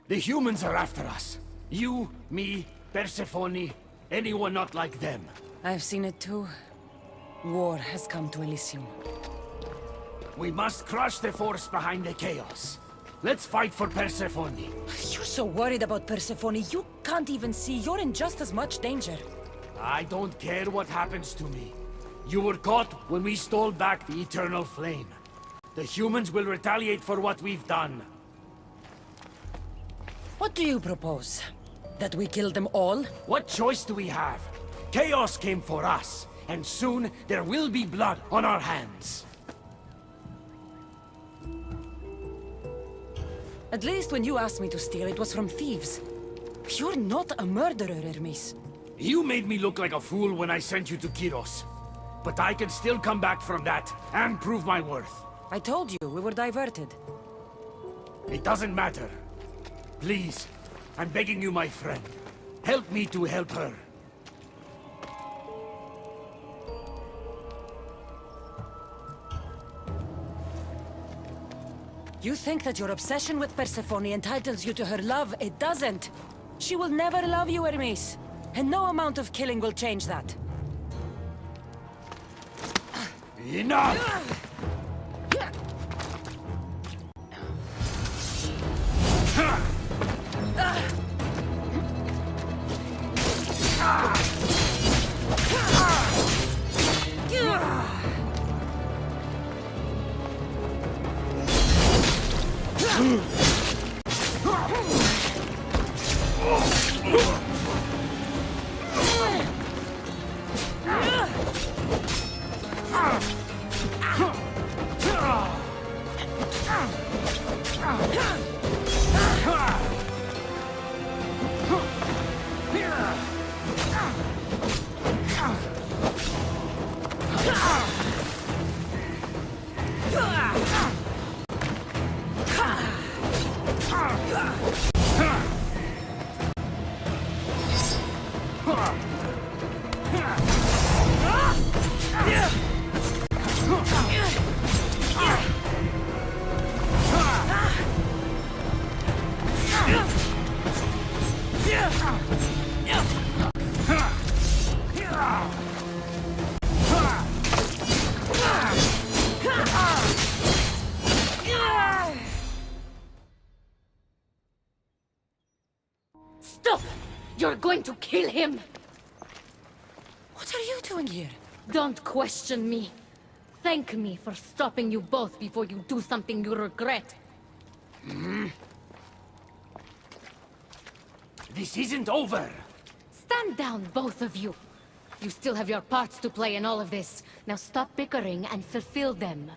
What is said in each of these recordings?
The humans are after us. You, me, Persephone, anyone not like them. I've seen it too. War has come to Elysium. We must crush the force behind the chaos. Let's fight for Persephone. You're so worried about Persephone, you can't even see you're in just as much danger. I don't care what happens to me. You were caught when we stole back the Eternal Flame. The humans will retaliate for what we've done. What do you propose? That we kill them all? What choice do we have? Chaos came for us, and soon there will be blood on our hands. At least when you asked me to steal, it was from thieves. You're not a murderer, Hermes. You made me look like a fool when I sent you to Kiros. But I can still come back from that, and prove my worth. I told you, we were diverted. It doesn't matter. Please, I'm begging you, my friend. Help me to help her. You think that your obsession with Persephone entitles you to her love? It doesn't. She will never love you, Hermes. And no amount of killing will change that. Enough! Stop! You're going to kill him! What are you doing here? Don't question me. Thank me for stopping you both before you do something you regret. This isn't over! Stand down, both of you. You still have your parts to play in all of this. Now stop bickering and fulfill them.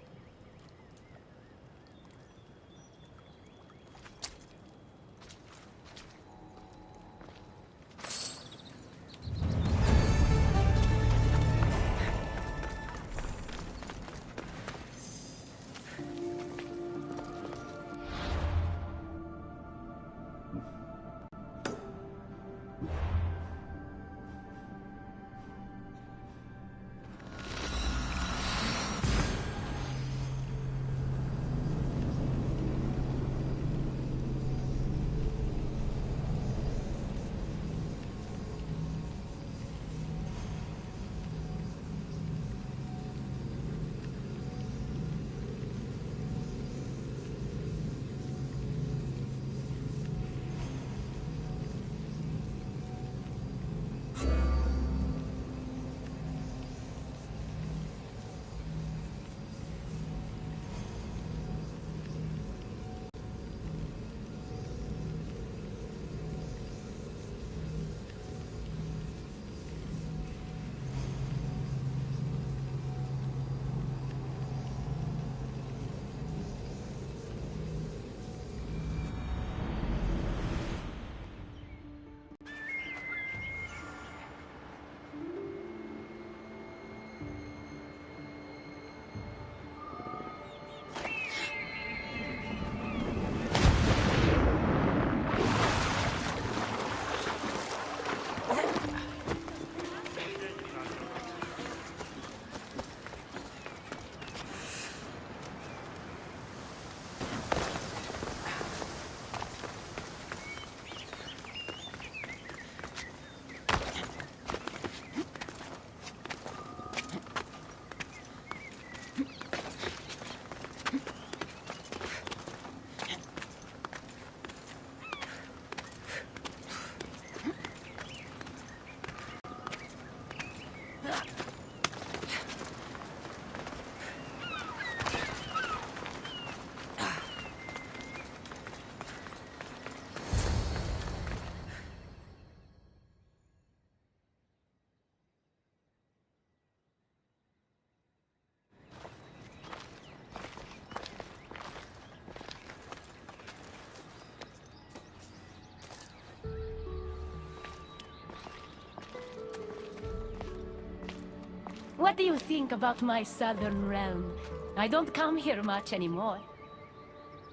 What do you think about my southern realm? I don't come here much anymore.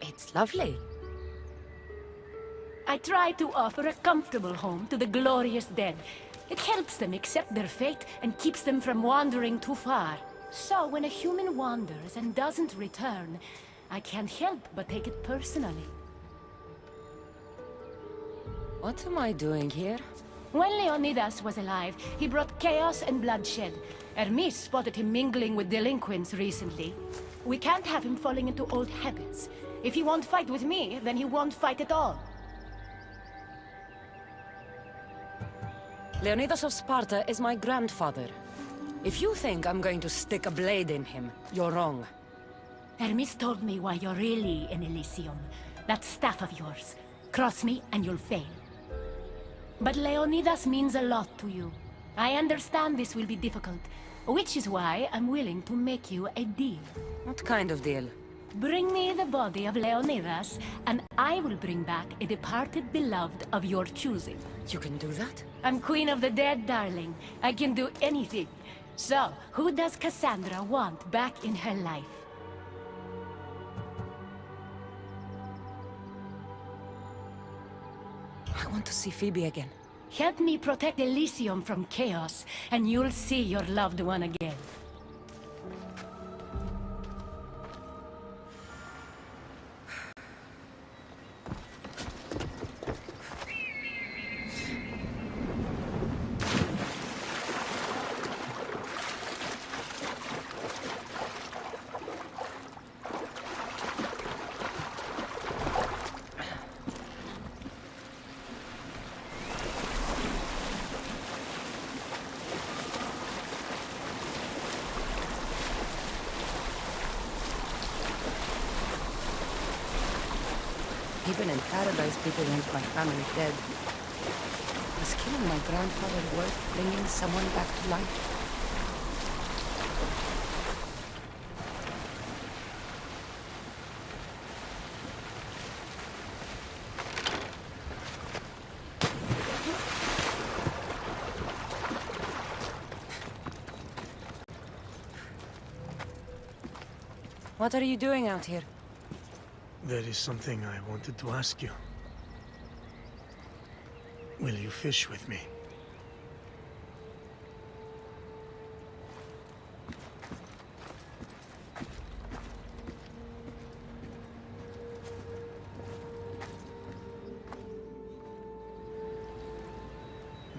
It's lovely. I try to offer a comfortable home to the glorious dead. It helps them accept their fate and keeps them from wandering too far. So when a human wanders and doesn't return, I can't help but take it personally. What am I doing here? When Leonidas was alive, he brought chaos and bloodshed. Hermes spotted him mingling with delinquents recently. We can't have him falling into old habits. If he won't fight with me, then he won't fight at all. Leonidas of Sparta is my grandfather. If you think I'm going to stick a blade in him, you're wrong. Hermes told me why you're really in Elysium. That staff of yours. Cross me and you'll fail. But Leonidas means a lot to you. I understand this will be difficult, which is why I'm willing to make you a deal. What kind of deal? Bring me the body of Leonidas, and I will bring back a departed beloved of your choosing. You can do that? I'm queen of the dead, darling. I can do anything. So, who does Cassandra want back in her life? I want to see Phoebe again. Help me protect Elysium from chaos, and you'll see your loved one again. Even in paradise, people want my family dead. Was killing my grandfather worth bringing someone back to life? What are you doing out here? There is something I wanted to ask you. Will you fish with me?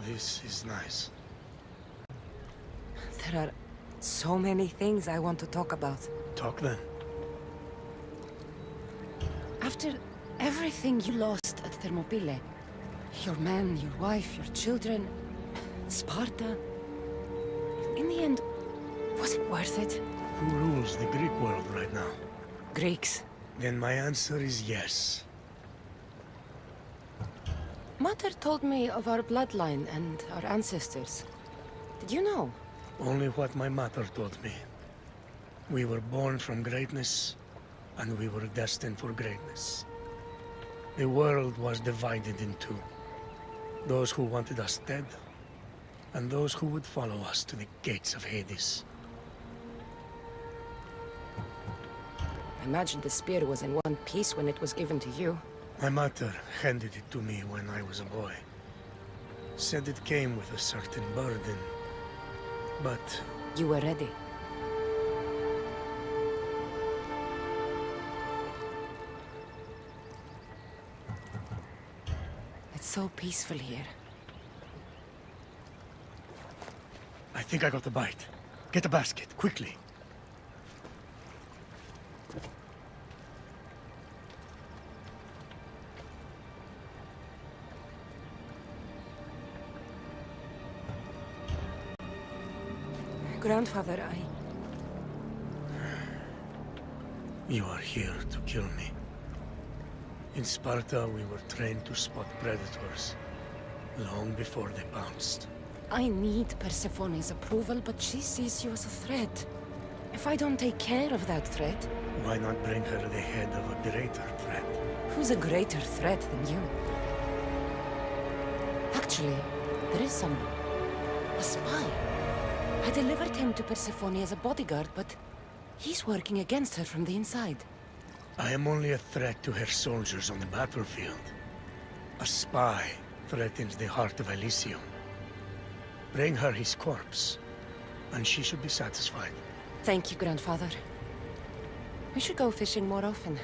This is nice. There are so many things I want to talk about. Talk then. After everything you lost at Thermopylae, your men, your wife, your children, Sparta, in the end, was it worth it? Who rules the Greek world right now? Greeks. Then my answer is yes. Mater told me of our bloodline and our ancestors. Did you know? Only what my mother told me. We were born from greatness, and we were destined for greatness. The world was divided in two. Those who wanted us dead, and those who would follow us to the gates of Hades. I imagine the spear was in one piece when it was given to you. My mother handed it to me when I was a boy. Said it came with a certain burden, but You were ready. It's so peaceful here. I think I got the bite. Get a basket, quickly. Grandfather, You are here to kill me. In Sparta, we were trained to spot predators, long before they pounced. I need Persephone's approval, but she sees you as a threat. If I don't take care of that threat, Why not bring her the head of a greater threat? who's a greater threat than you? Actually, there is someone. A spy. I delivered him to Persephone as a bodyguard, but he's working against her from the inside. I am only a threat to her soldiers on the battlefield. A spy threatens the heart of Elysium. Bring her his corpse, and she should be satisfied. Thank you, Grandfather. We should go fishing more often.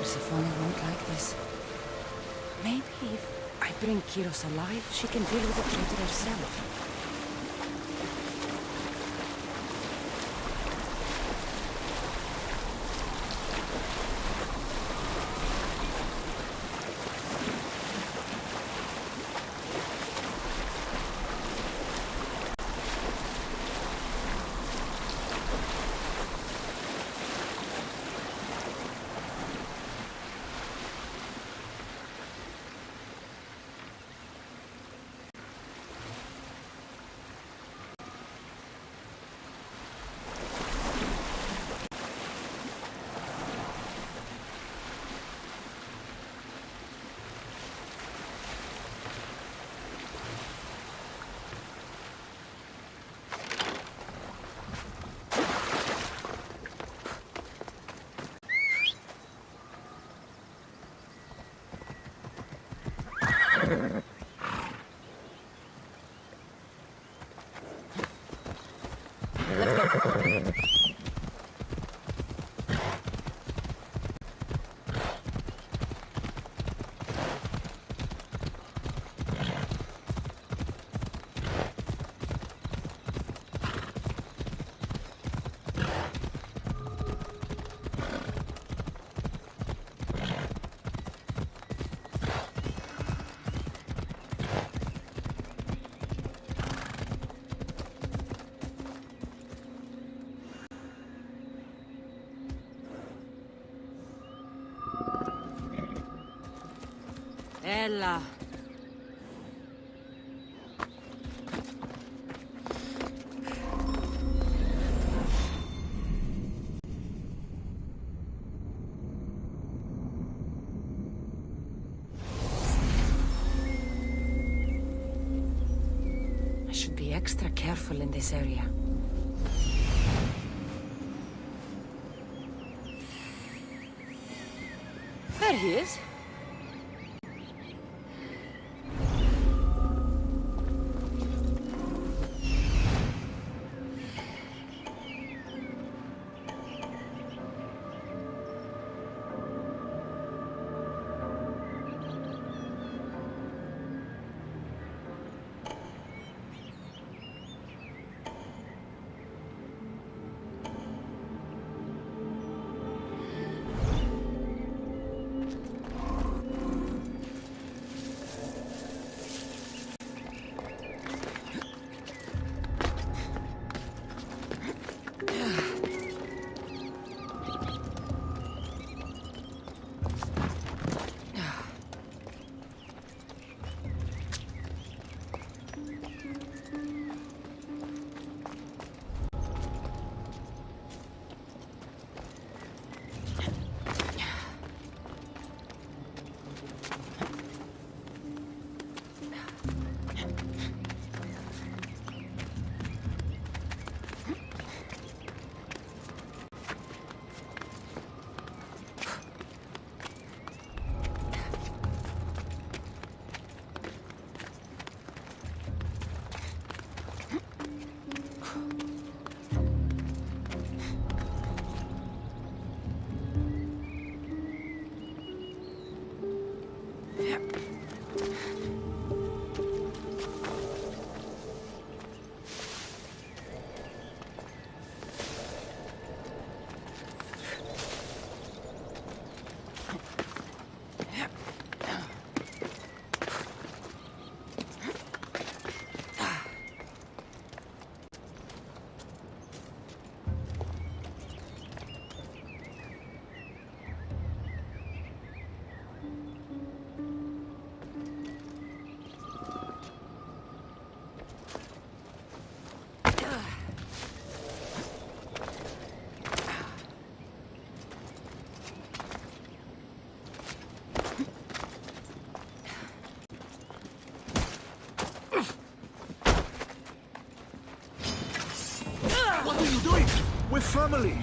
Persephone won't like this. Maybe if I bring Kyros alive, she can deal with the traitor herself. Ella. I should be extra careful in this area. There he is. family.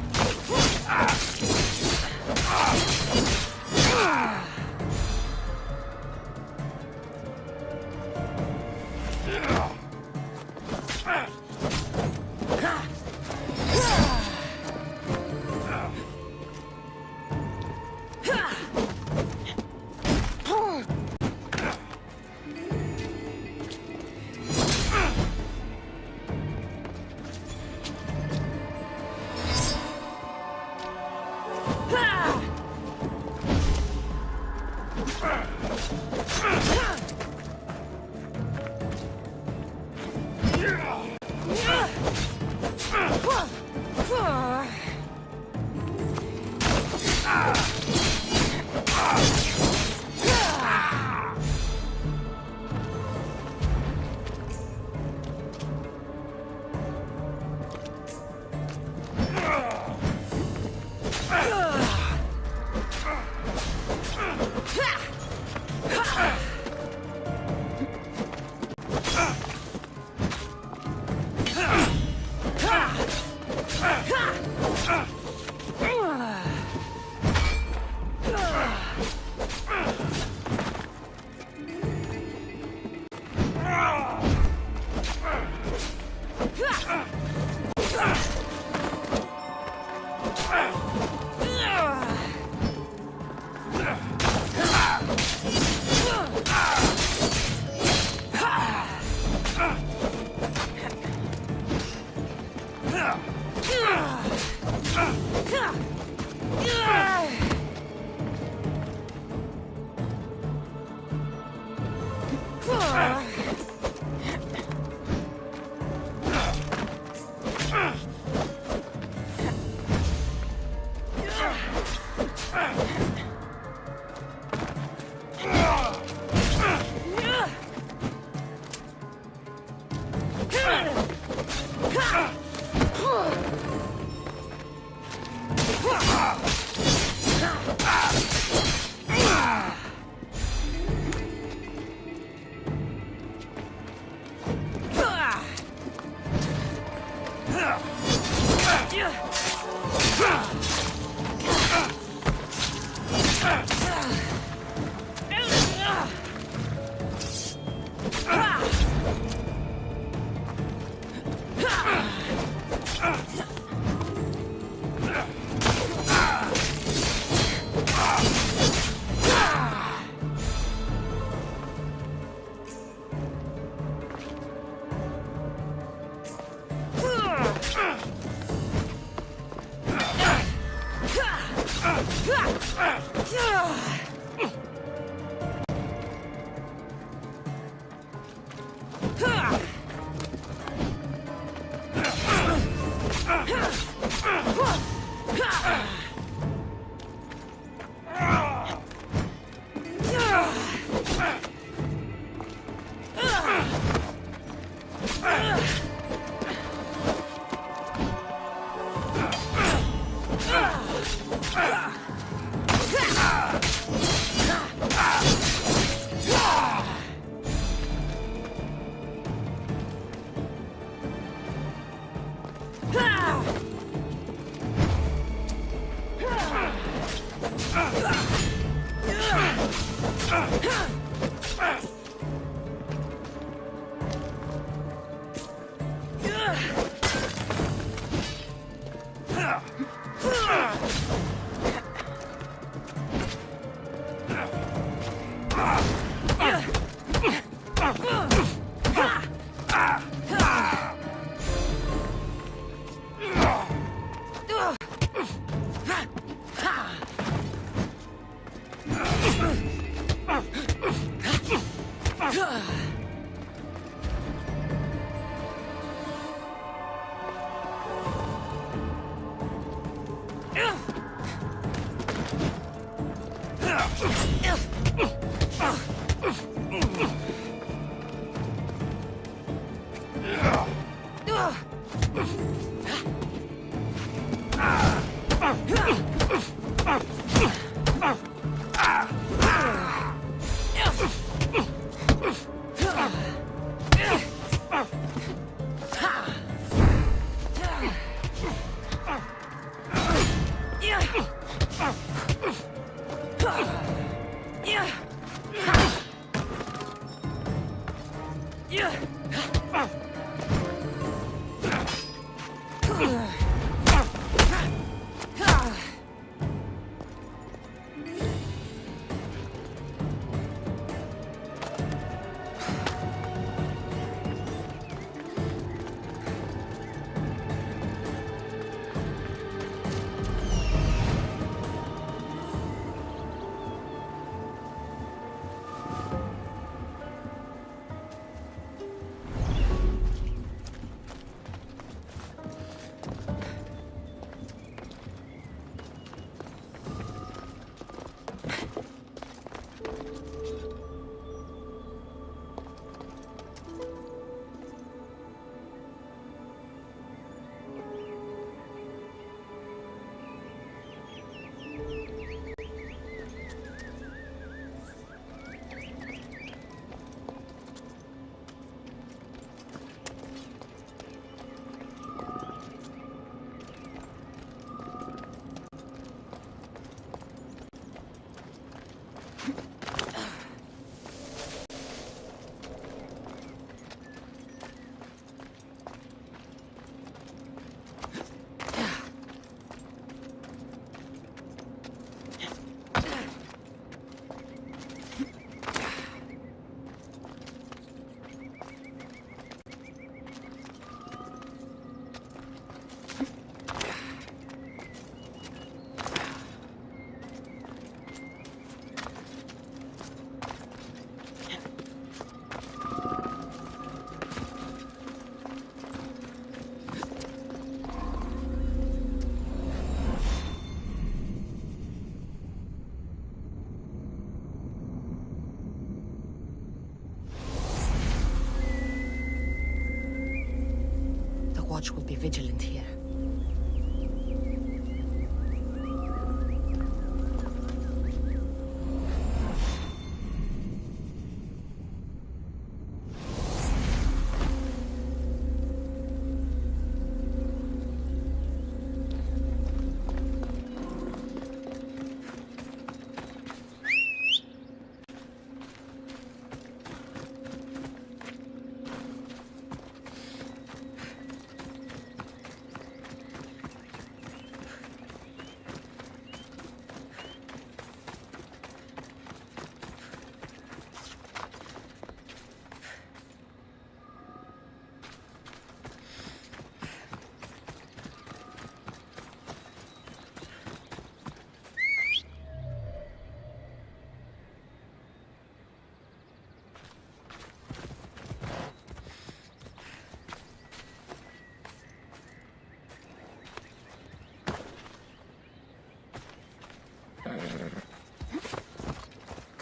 Watch will be vigilant here.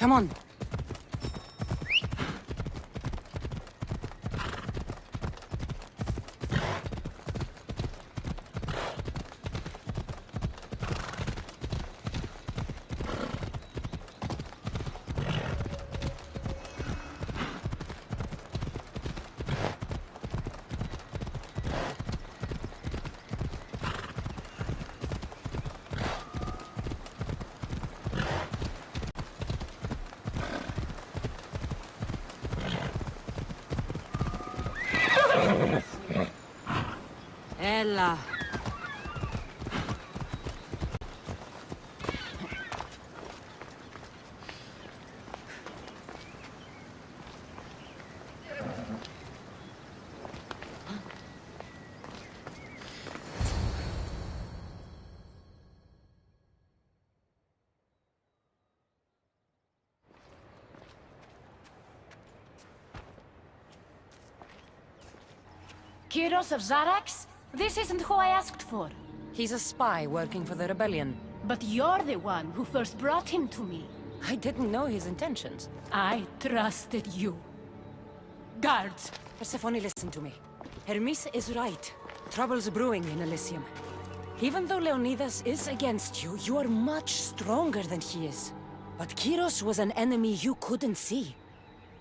Come on. Ella. Kyros of Zarax? This isn't who I asked for. He's a spy working for the rebellion. But you're the one who first brought him to me. I didn't know his intentions. I trusted you. Guards! Persephone, listen to me. Hermes is right. Trouble's brewing in Elysium. Even though Leonidas is against you, you are much stronger than he is. But Kyros was an enemy you couldn't see.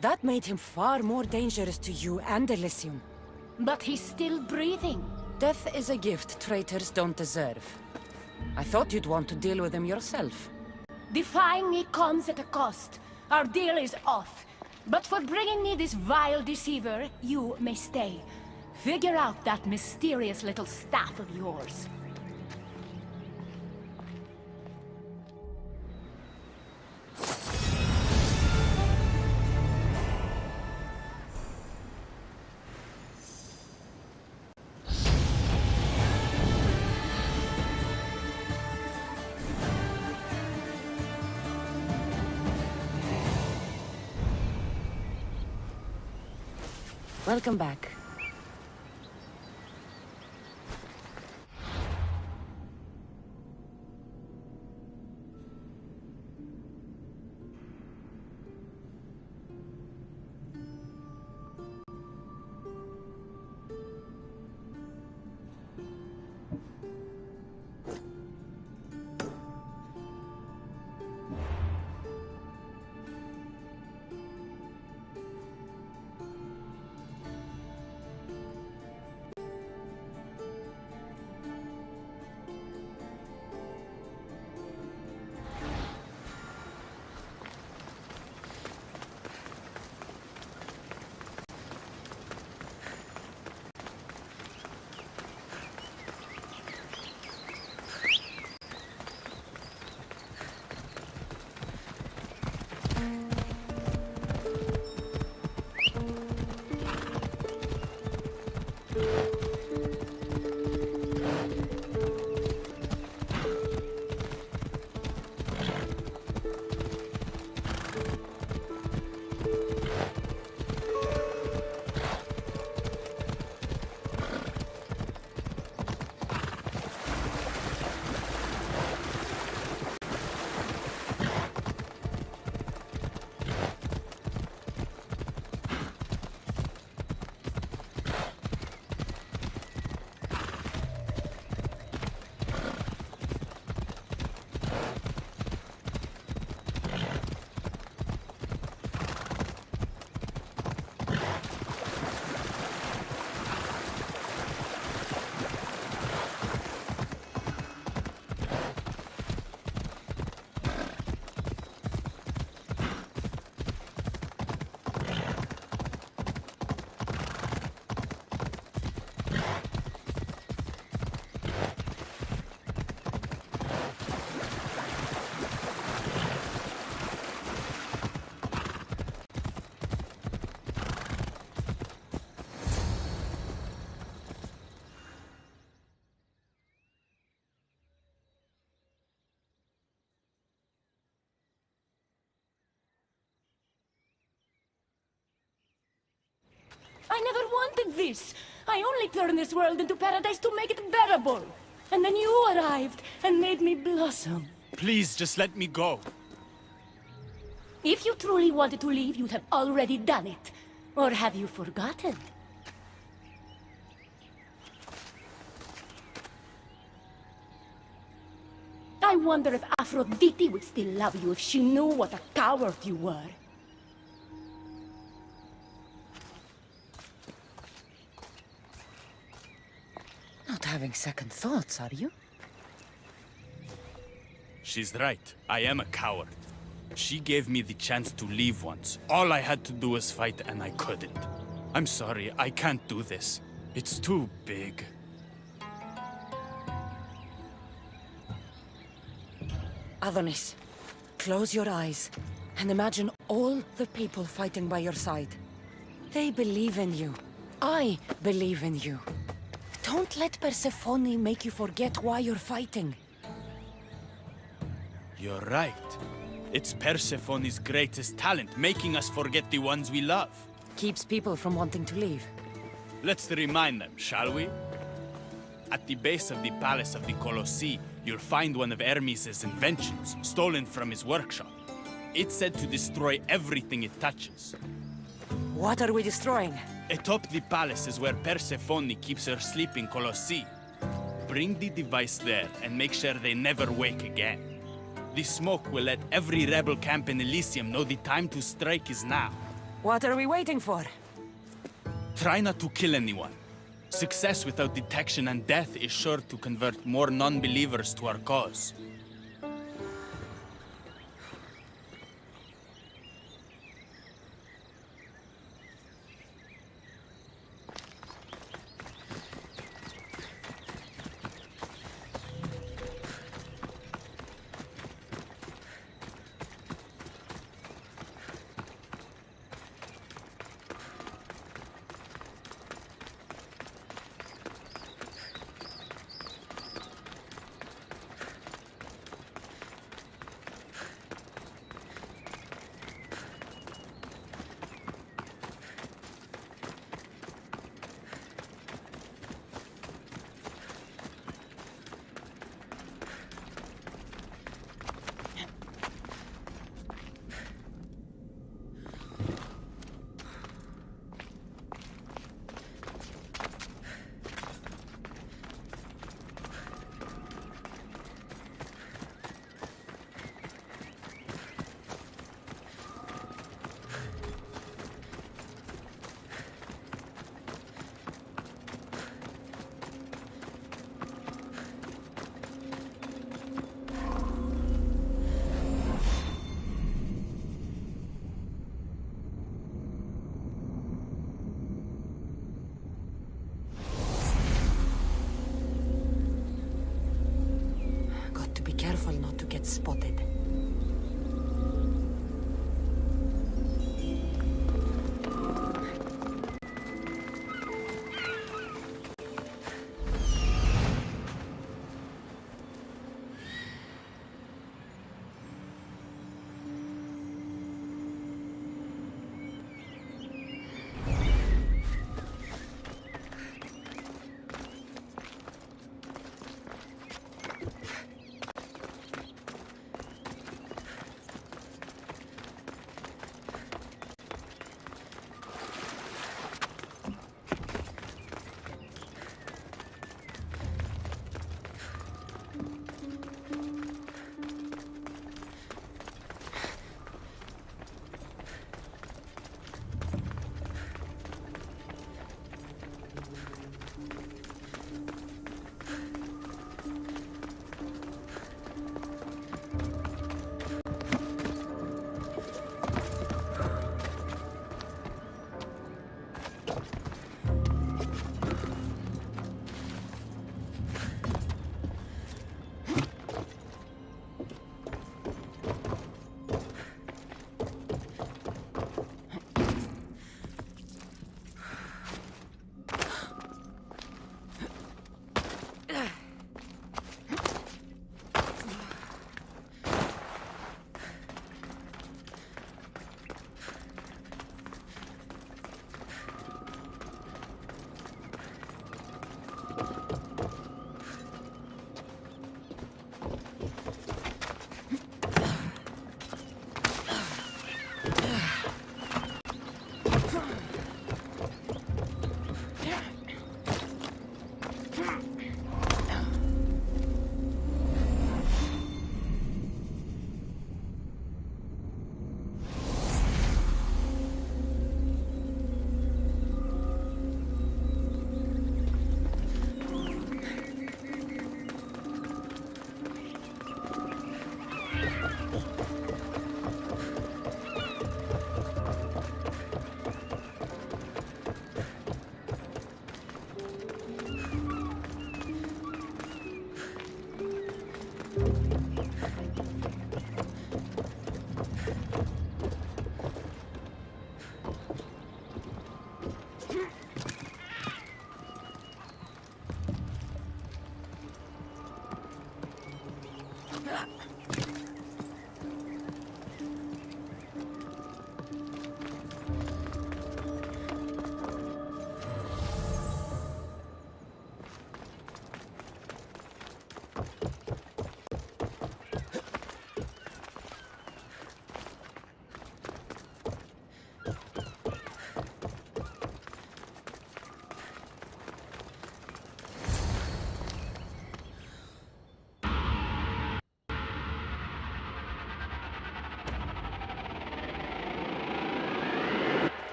That made him far more dangerous to you and Elysium. But he's still breathing. Death is a gift traitors don't deserve. I thought you'd want to deal with him yourself. Defying me comes at a cost. Our deal is off. But for bringing me this vile deceiver, you may stay. Figure out that mysterious little staff of yours. Welcome back. I never wanted this. I only turned this world into paradise to make it bearable. And then you arrived and made me blossom. Please, just let me go. If you truly wanted to leave, you'd have already done it. Or have you forgotten? I wonder if Aphrodite would still love you if she knew what a coward you were. Not having second thoughts, are you? She's right. I am a coward. She gave me the chance to leave once. All I had to do was fight, and I couldn't. I'm sorry, I can't do this. It's too big. Adonis, close your eyes and imagine all the people fighting by your side. They believe in you. I believe in you. Don't let Persephone make you forget why you're fighting. You're right. It's Persephone's greatest talent, making us forget the ones we love. Keeps people from wanting to leave. Let's remind them, shall we? At the base of the Palace of the Colossi, you'll find one of Hermes' inventions, stolen from his workshop. It's said to destroy everything it touches. What are we destroying? Atop the palace is where Persephone keeps her sleeping Colossi. Bring the device there and make sure they never wake again. The smoke will let every rebel camp in Elysium know the time to strike is now. What are we waiting for? Try not to kill anyone. Success without detection and death is sure to convert more non-believers to our cause.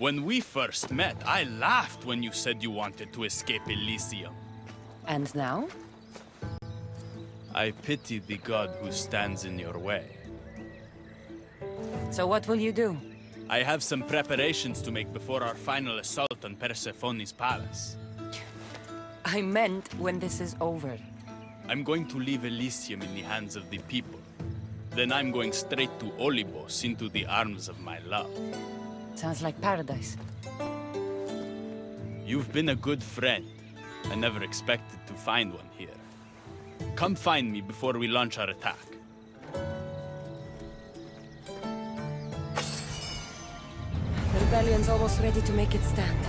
When we first met, I laughed when you said you wanted to escape Elysium. And now? I pity the god who stands in your way. So what will you do? I have some preparations to make before our final assault on Persephone's palace. I meant when this is over. I'm going to leave Elysium in the hands of the people. Then I'm going straight to Olibos, into the arms of my love. Sounds like paradise. You've been a good friend. I never expected to find one here. Come find me before we launch our attack. The rebellion's almost ready to make its stand.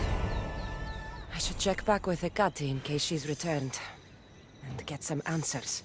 I should check back with Hecate in case she's returned. And get some answers.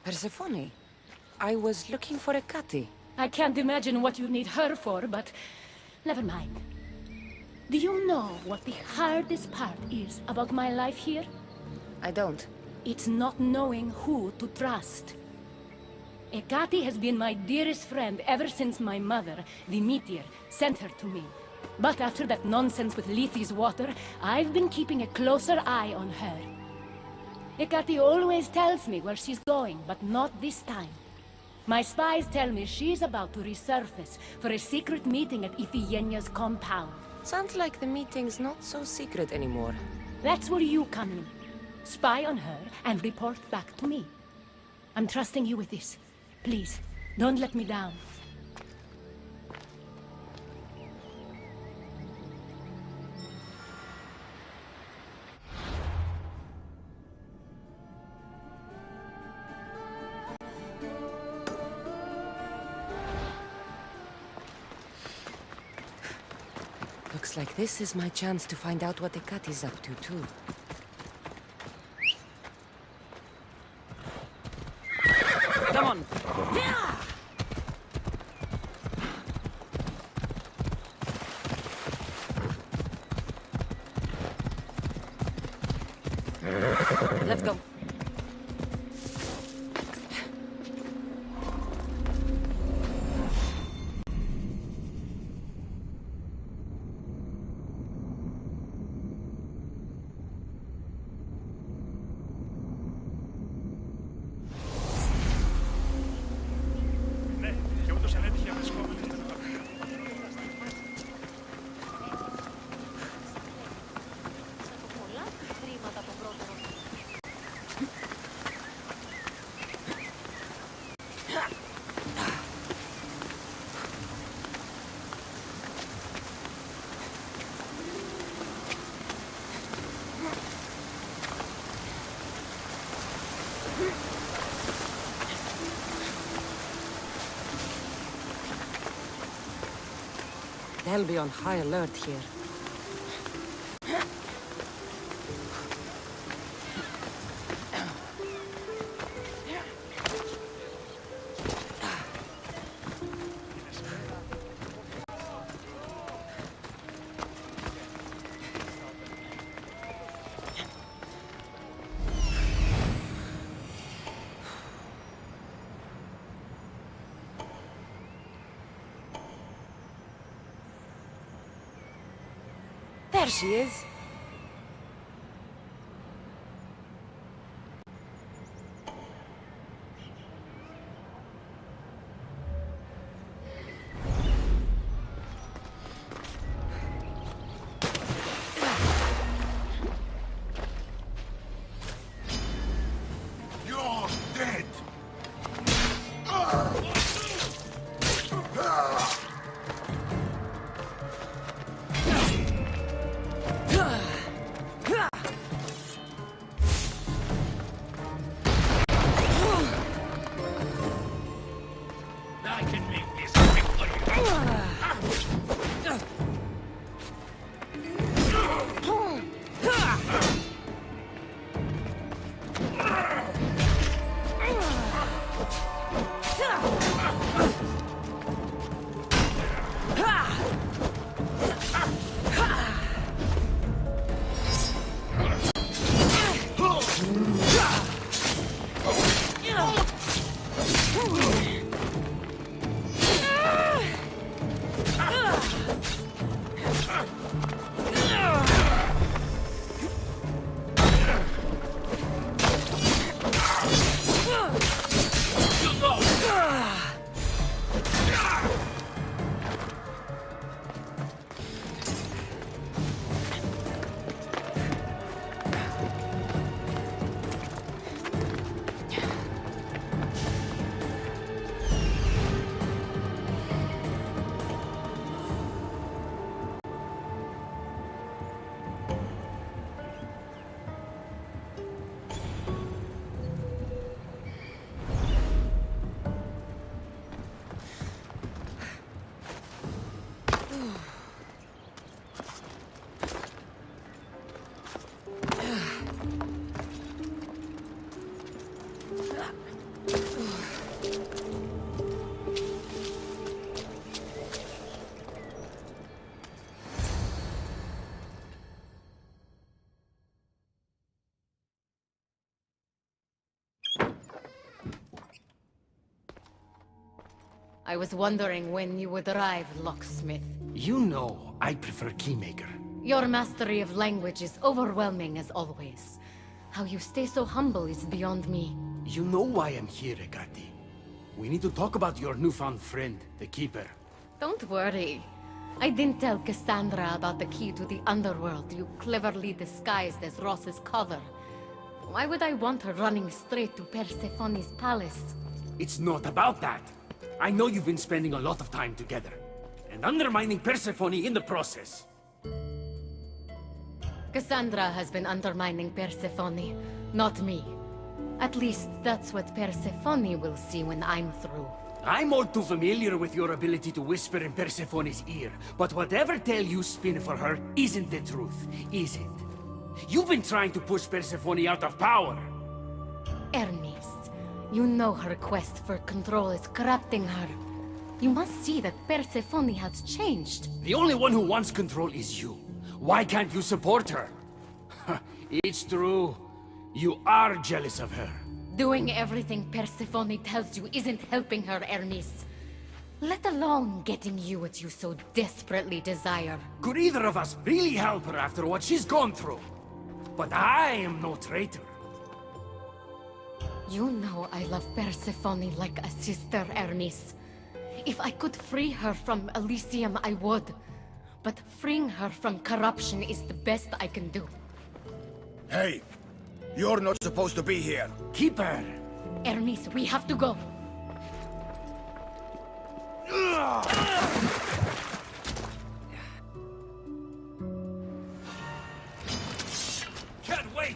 Persephone, I was looking for Hecate. I can't imagine what you need her for, but never mind. Do you know what the hardest part is about my life here? I don't. It's not knowing who to trust. Hecate has been my dearest friend ever since my mother, the meteor, sent her to me. But after that nonsense with Lethe's water, I've been keeping a closer eye on her. Hecate always tells me where she's going, but not this time. My spies tell me she's about to resurface for a secret meeting at Iphigenia's compound. Sounds like the meeting's not so secret anymore. That's where you come in. Spy on her and report back to me. I'm trusting you with this. Please, don't let me down. Looks like this is my chance to find out what the cat is up to, too. Come on! Let's go. They'll be on high alert here. There she is. You're dead! I can make this quick for you. I was wondering when you would arrive, locksmith. You know I prefer Keymaker. Your mastery of language is overwhelming as always. How you stay so humble is beyond me. You know why I'm here, Ekati. We need to talk about your newfound friend, the Keeper. Don't worry. I didn't tell Cassandra about the key to the underworld you cleverly disguised as Ross's cover. Why would I want her running straight to Persephone's palace? It's not about that. I know you've been spending a lot of time together, and undermining Persephone in the process. Cassandra has been undermining Persephone, not me. At least that's what Persephone will see when I'm through. I'm all too familiar with your ability to whisper in Persephone's ear, but whatever tale you spin for her isn't the truth, is it? You've been trying to push Persephone out of power. Ernest, you know her quest for control is corrupting her. You must see that Persephone has changed. The only one who wants control is you. Why can't you support her? It's true. You are jealous of her. Doing everything Persephone tells you isn't helping her, Ernest. Let alone getting you what you so desperately desire. Could either of us really help her after what she's gone through? But I am no traitor. You know I love Persephone like a sister, Ernest. If I could free her from Elysium, I would. But freeing her from corruption is the best I can do. Hey, you're not supposed to be here. Keep her. Ernest, we have to go. Can't wait!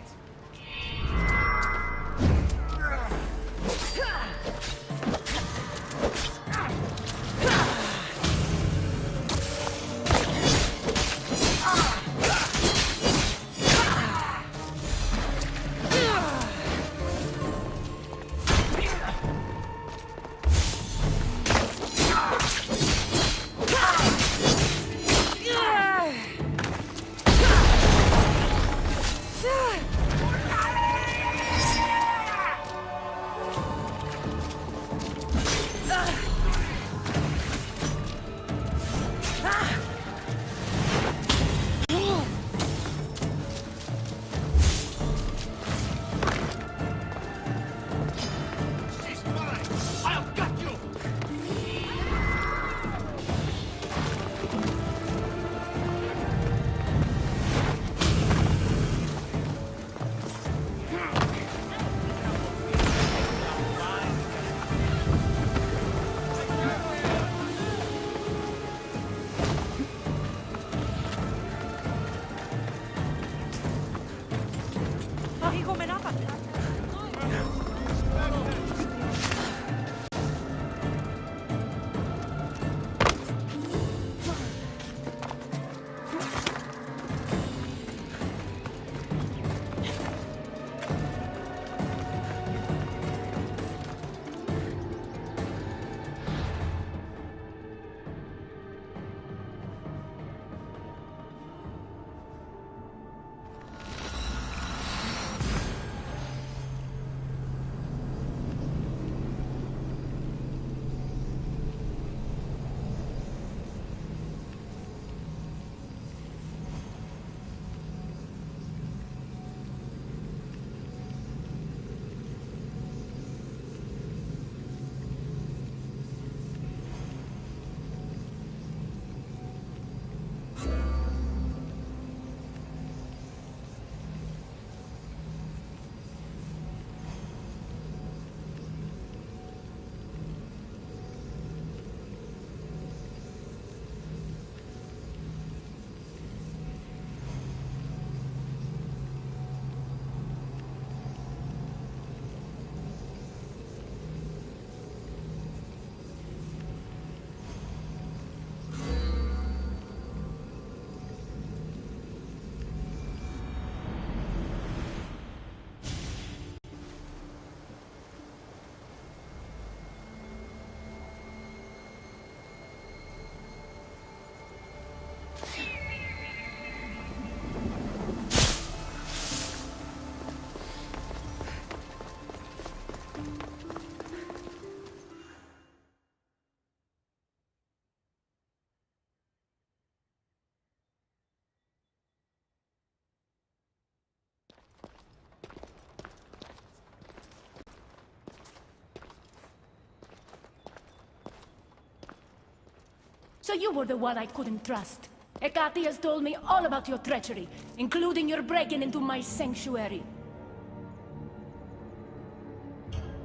So you were the one I couldn't trust. Hecate has told me all about your treachery, including your breaking into my sanctuary.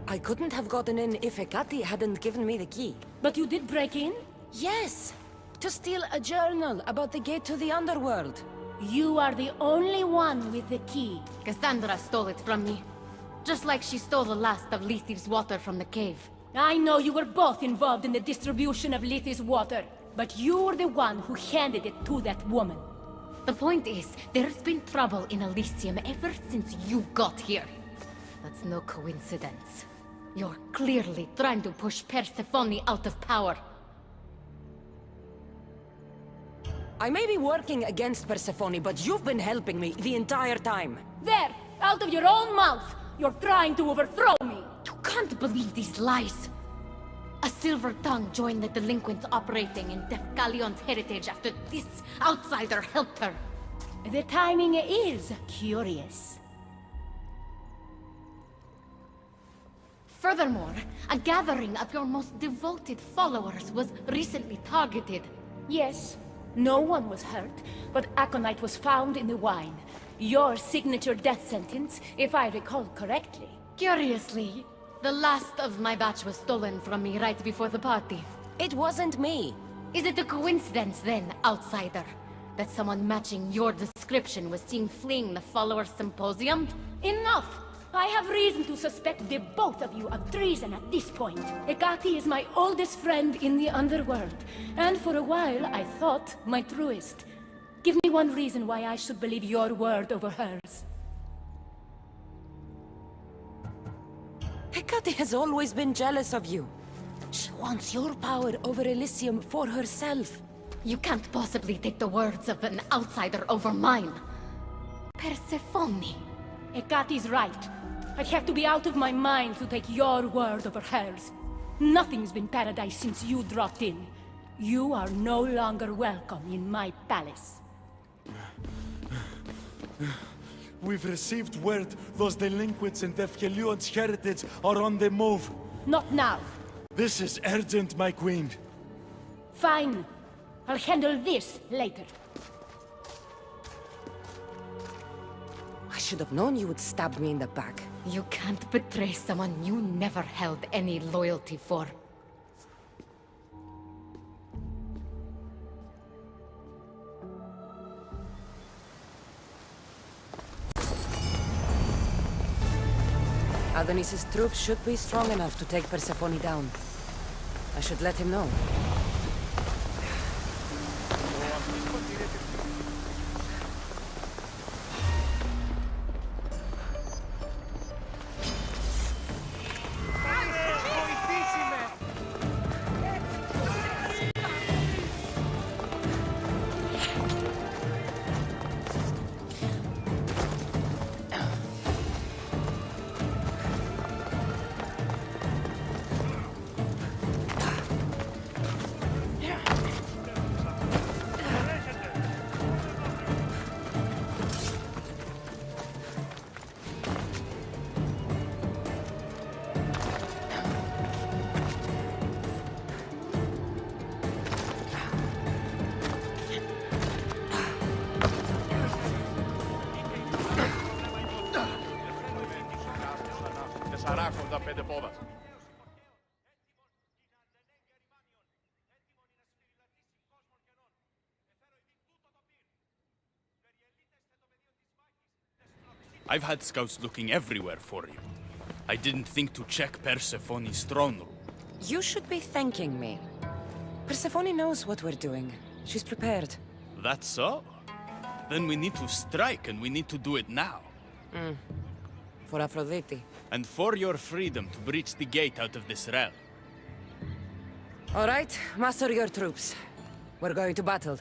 I couldn't have gotten in if Hecate hadn't given me the key. But you did break in? Yes! To steal a journal about the gate to the underworld. You are the only one with the key. Cassandra stole it from me. Just like she stole the last of Lethe's water from the cave. I know you were both involved in the distribution of Lethi's water, but you're the one who handed it to that woman. The point is, there's been trouble in Elysium ever since you got here. That's no coincidence. You're clearly trying to push Persephone out of power. I may be working against Persephone, but you've been helping me the entire time. There! Out of your own mouth! You're trying to overthrow me! You can't believe these lies. A silver tongue joined the delinquents operating in Defcalion's heritage after this outsider helped her. The timing is curious. Furthermore, a gathering of your most devoted followers was recently targeted. Yes, no one was hurt, but aconite was found in the wine. Your signature death sentence, if I recall correctly. Curiously, the last of my batch was stolen from me right before the party. It wasn't me. Is it a coincidence then, outsider, that someone matching your description was seen fleeing the followers' symposium? Enough! I have reason to suspect the both of you of treason at this point. Hecate is my oldest friend in the underworld, and for a while I thought my truest. Give me one reason why I should believe your word over hers. Hecate has always been jealous of you. She wants your power over Elysium for herself. You can't possibly take the words of an outsider over mine. Persephone. Hecate's right. I'd have to be out of my mind to take your word over hers. Nothing's been paradise since you dropped in. You are no longer welcome in my palace. We've received word those delinquents in Defkelion's heritage are on the move. Not now. This is urgent, my queen. Fine. I'll handle this later. I should have known you would stab me in the back. You can't betray someone you never held any loyalty for. Adonis's troops should be strong enough to take Persephone down. I should let him know. I've had scouts looking everywhere for you. I didn't think to check Persephone's throne room. You should be thanking me. Persephone knows what we're doing. She's prepared. That's so? Then we need to strike, and we need to do it now. For Aphrodite. And for your freedom to breach the gate out of this realm. All right, muster your troops. We're going to battle.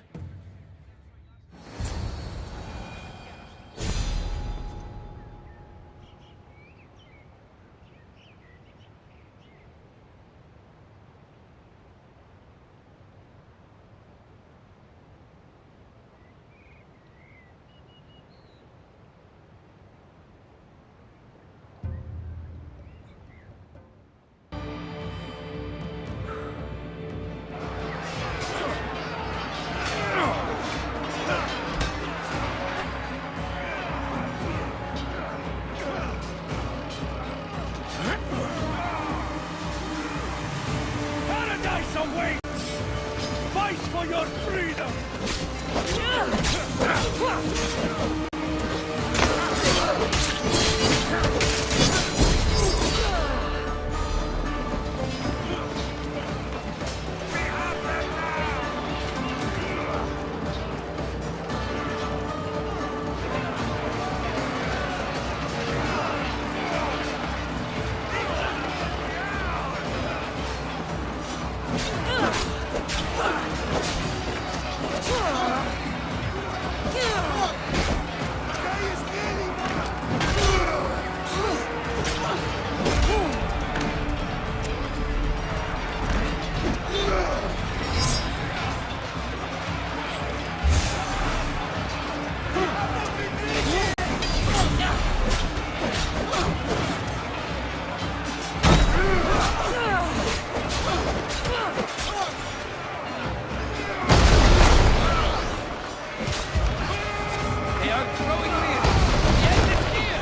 are growing near. The end is near.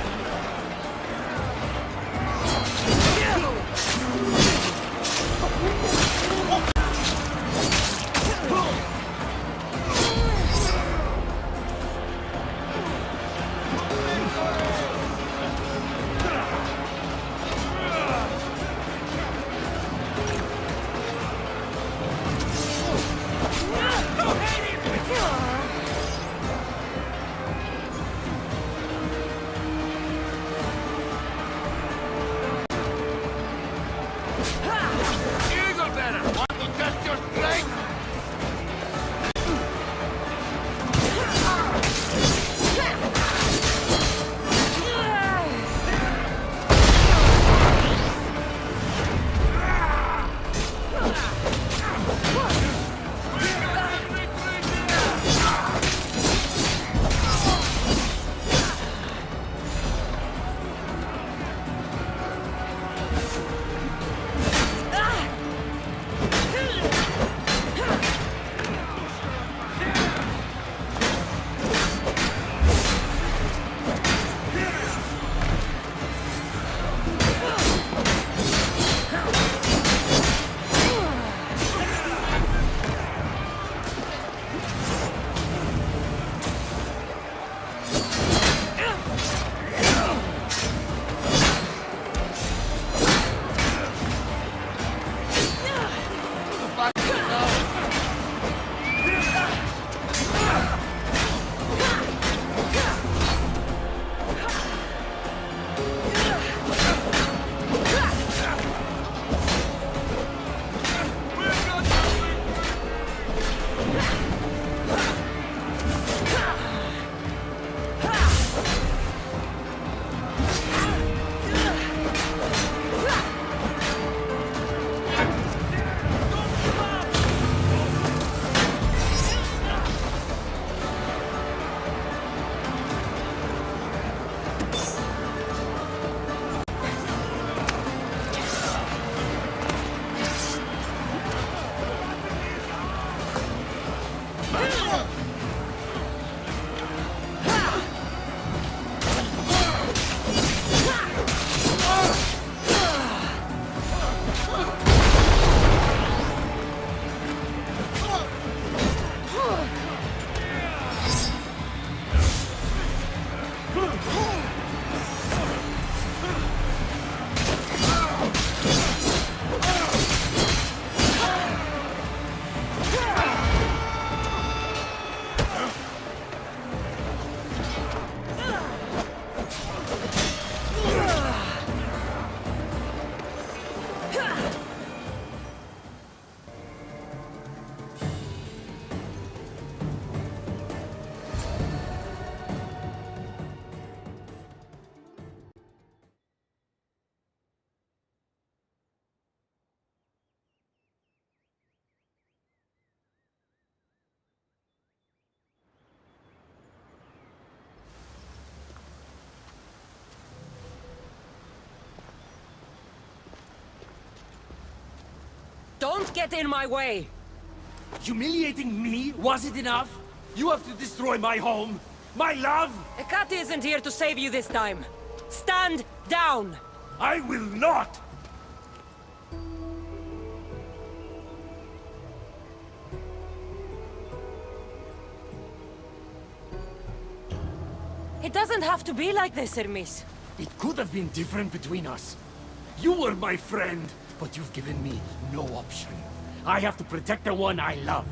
Eagle better. Want to test your strength? Don't get in my way! Humiliating me wasn't enough? You have to destroy my home, my love? Ekati isn't here to save you this time. Stand down! I will not! It doesn't have to be like this, Hermes. It could have been different between us. You were my friend, but you've given me no option. I have to protect the one I love.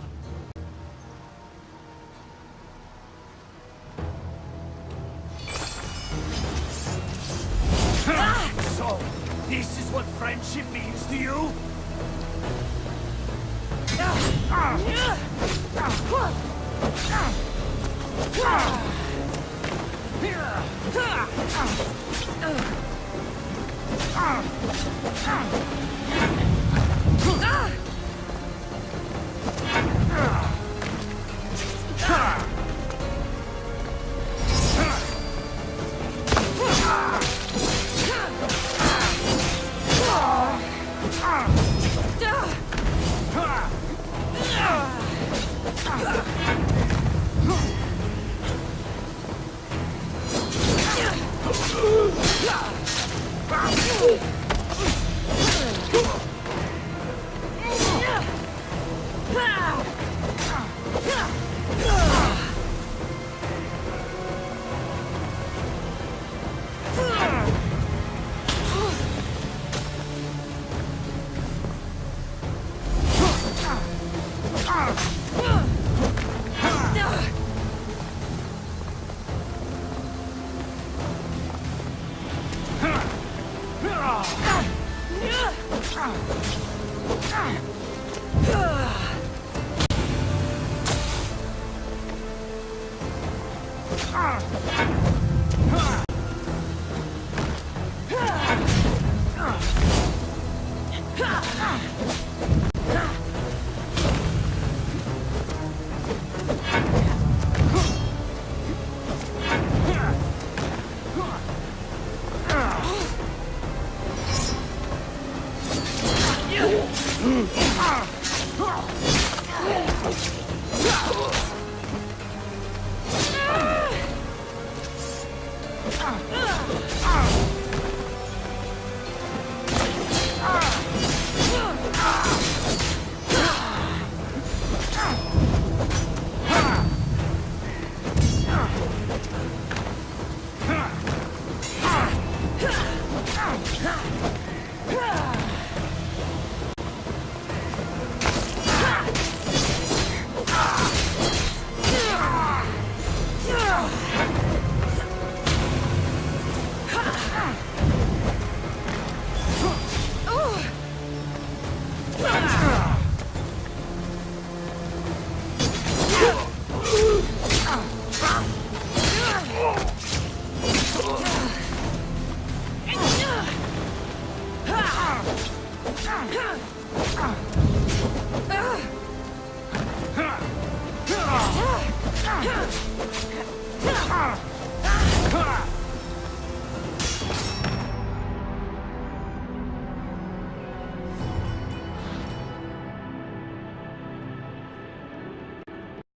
So, this is what friendship means to you? Ah!